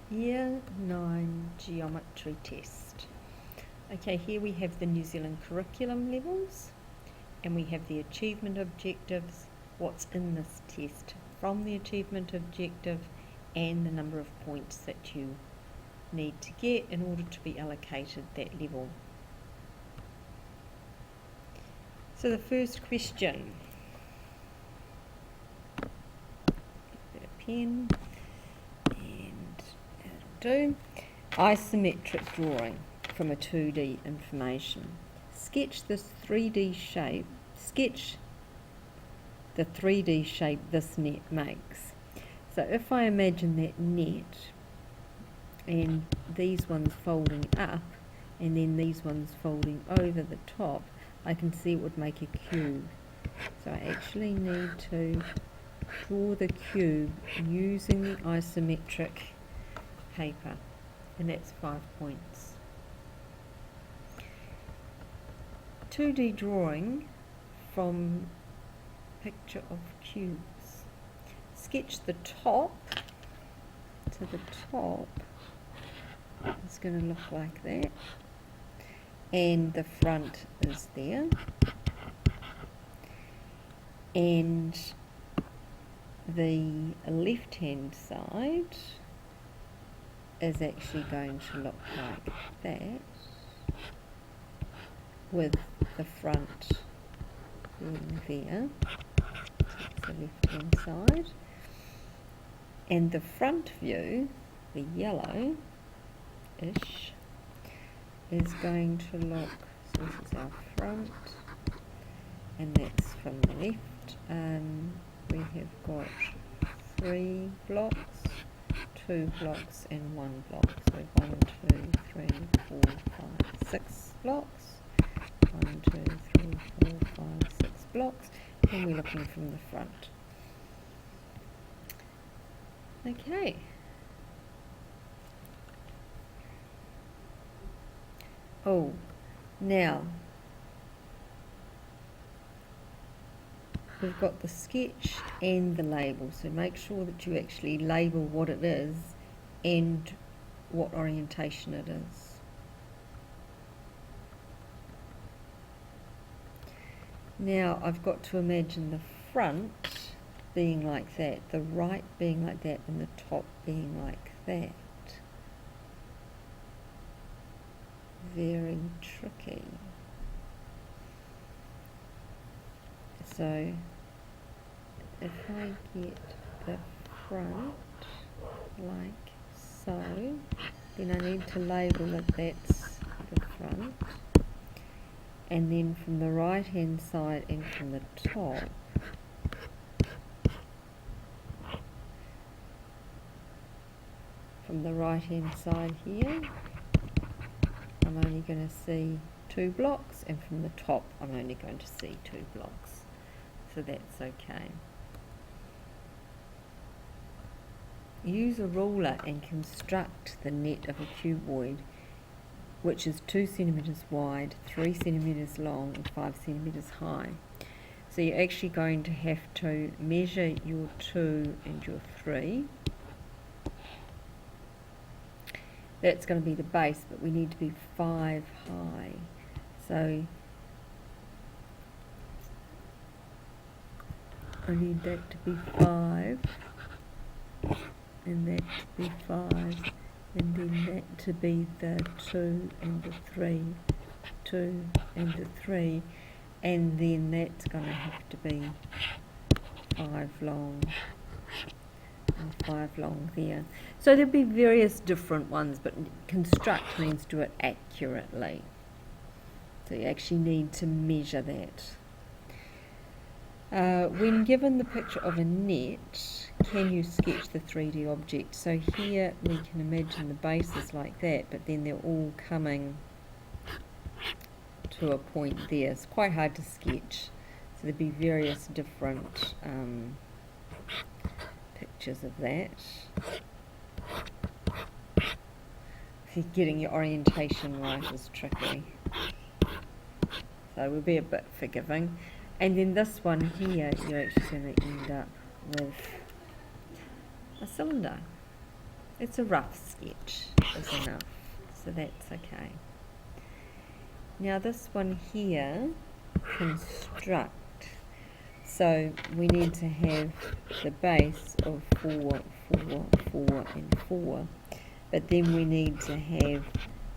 Year 9 Geometry Test. Okay, here we have the New Zealand curriculum levels and we have the achievement objectives, what's in this test from the achievement objective and the number of points that you need to get in order to be allocated that level. So the first question, get a pen and that'll do. Isometric drawing from a 2D information. Sketch this 3D shape, sketch the 3D shape this net makes. So if I imagine that net and these ones folding up and then these ones folding over the top, I can see it would make a cube. So I actually need to draw the cube using the isometric paper, and that's 5 points. 2D drawing from picture of cubes. Sketch the top. To the top it's going to look like that, and the front is there, and the left hand side is actually going to look like that, with the front being there. That's the left hand side, and the front view, the yellow-ish, is going to look, so this is our front, and that's from the left. We have got 3 blocks, 2 blocks and 1 block, so 1, 2, 3, 4, 5, 6 blocks, 1, 2, 3, 4, 5, 6 blocks, and we're looking from the front. Okay. Oh, now we've got the sketch and the label, so make sure that you actually label what it is and what orientation it is. Now I've got to imagine the front being like that, the right being like that, and the top being like that. Very tricky. So if I get the front like so, then I need to label that that's the front, and then from the right hand side and from the top, from the right hand side here, I'm only going to see 2 blocks, and from the top I'm only going to see 2 blocks, so that's okay. Use a ruler and construct the net of a cuboid which is 2 centimeters wide, 3 centimeters long and 5 centimeters high. So you're actually going to have to measure your 2 and your 3. That's going to be the base, but we need to be 5 high. So I need that to be 5, and that to be 5, and then that to be the 2 and the 3, 2 and the 3, and then that's going to have to be 5 long and 5 long there. So there'll be various different ones, but construct means do it accurately. So you actually need to measure that. When given the picture of a net, can you sketch the 3D object? So here we can imagine the bases like that, but then they're all coming to a point there. It's quite hard to sketch. So there'd be various different pictures of that. Getting your orientation right is tricky. So we'll be a bit forgiving. And then this one here, you're actually going to end up with a cylinder. It's a rough sketch is enough, so that's okay. Now this one here, construct. So we need to have the base of 4, 4, 4 and 4, but then we need to have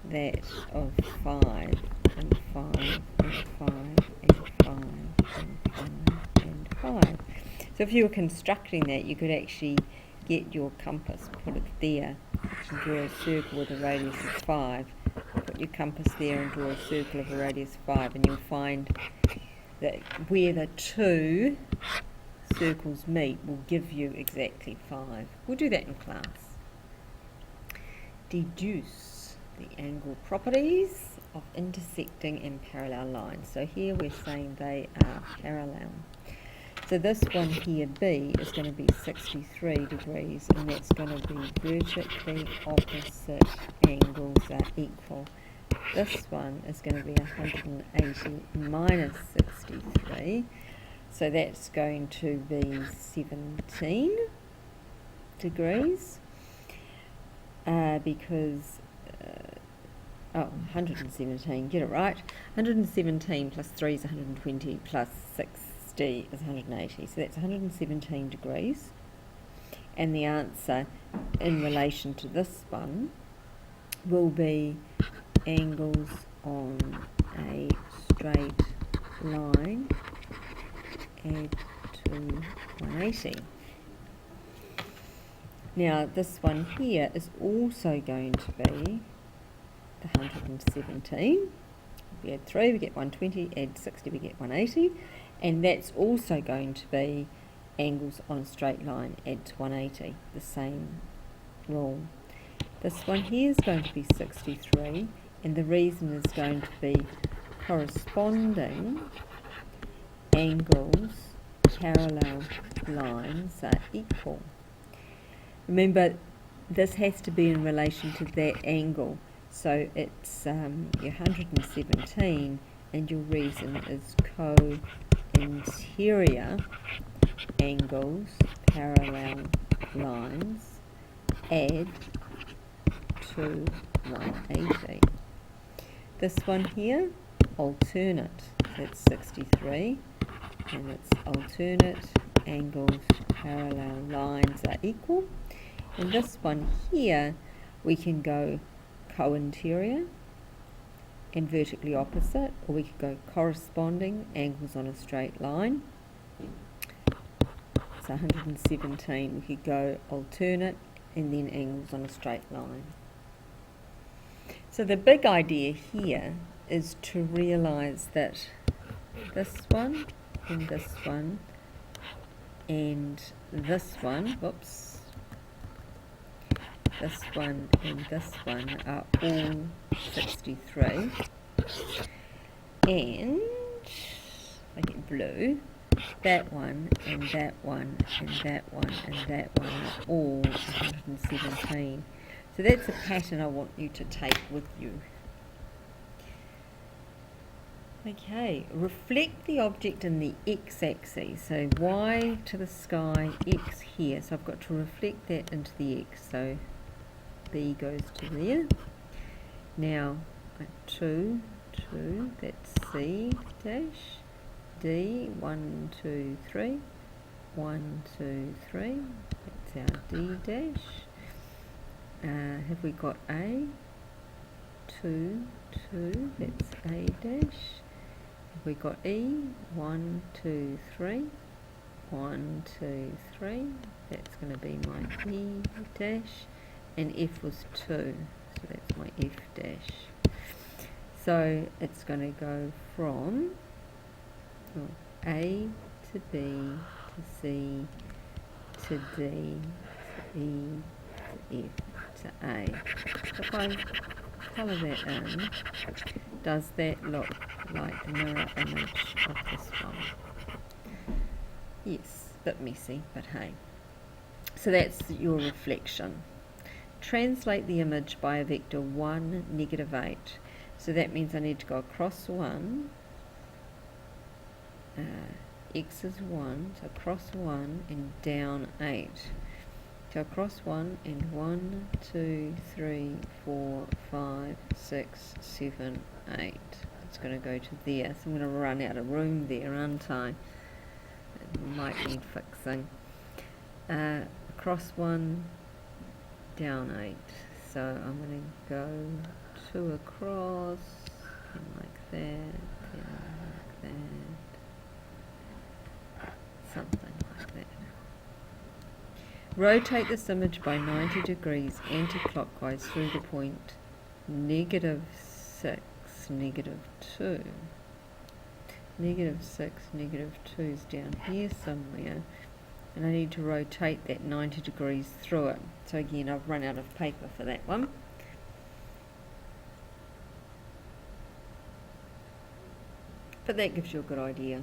that of 5 and 5 and 5 and 5 and 5 and 5. So if you were constructing that, you could actually get your compass, put it there, and draw a circle with a radius of 5. Put your compass there and draw a circle of a radius of 5, and you'll find that where the two circles meet will give you exactly 5. We'll do that in class. Deduce the angle properties of intersecting and parallel lines. So here we're saying they are parallel. So this one here, B, is going to be 63 degrees, and that's going to be vertically opposite angles are equal. This one is going to be 180 minus 63, so that's going to be 17 degrees, because 117, get it right, 117 plus 3 is 120 plus 60 is 180, so that's 117 degrees. And the answer in relation to this one will be angles on a straight line add to 180. Now this one here is also going to be the 117. We add 3, we get 120, add 60, we get 180, and that's also going to be angles on a straight line add to 180, the same rule. This one here is going to be 63, and the reason is going to be corresponding angles, parallel lines are equal. Remember, this has to be in relation to that angle, so it's your 117, and your reason is co-interior angles, parallel lines add to 180. This one here, alternate, that's 63, and it's alternate angles, parallel lines are equal. And this one here, we can go co-interior and vertically opposite, or we could go corresponding angles on a straight line. So 117, we could go alternate and then angles on a straight line. So the big idea here is to realise that this one and this one and this one, whoops, this one and this one are all 63, and I get blue, that one and that one and that one and that one are all 117. So that's a pattern I want you to take with you. Okay, reflect the object in the x-axis. So y to the sky, x here. So I've got to reflect that into the x. So B goes to there. Now 2, that's C dash. D, 1, 2, 3. 1, 2, 3. That's our D dash. Have we got A? 2, 2, that's A dash. Have we got E? 1, 2, 3. 1, 2, 3. That's going to be my E dash. And F was 2, so that's my F dash. So it's going to go from A to B to C to D to E to F to A. So if I colour that in, does that look like the mirror image of this one? Yes, a bit messy, but hey. So that's your reflection. Translate the image by a vector 1, -8. So that means I need to go across 1. X is 1, so across 1 and down 8. So across 1 and 1, 2, 3, 4, 5, 6, 7, 8. It's going to go to there. So I'm going to run out of room there, aren't I? It might need fixing. Across 1, down 8. So I'm going to go 2 across, and like that, and like that. Something like that. Rotate this image by 90 degrees anti-clockwise through the point -6, -2. -6, -2 is down here somewhere. And I need to rotate that 90 degrees through it. So again, I've run out of paper for that one. But that gives you a good idea.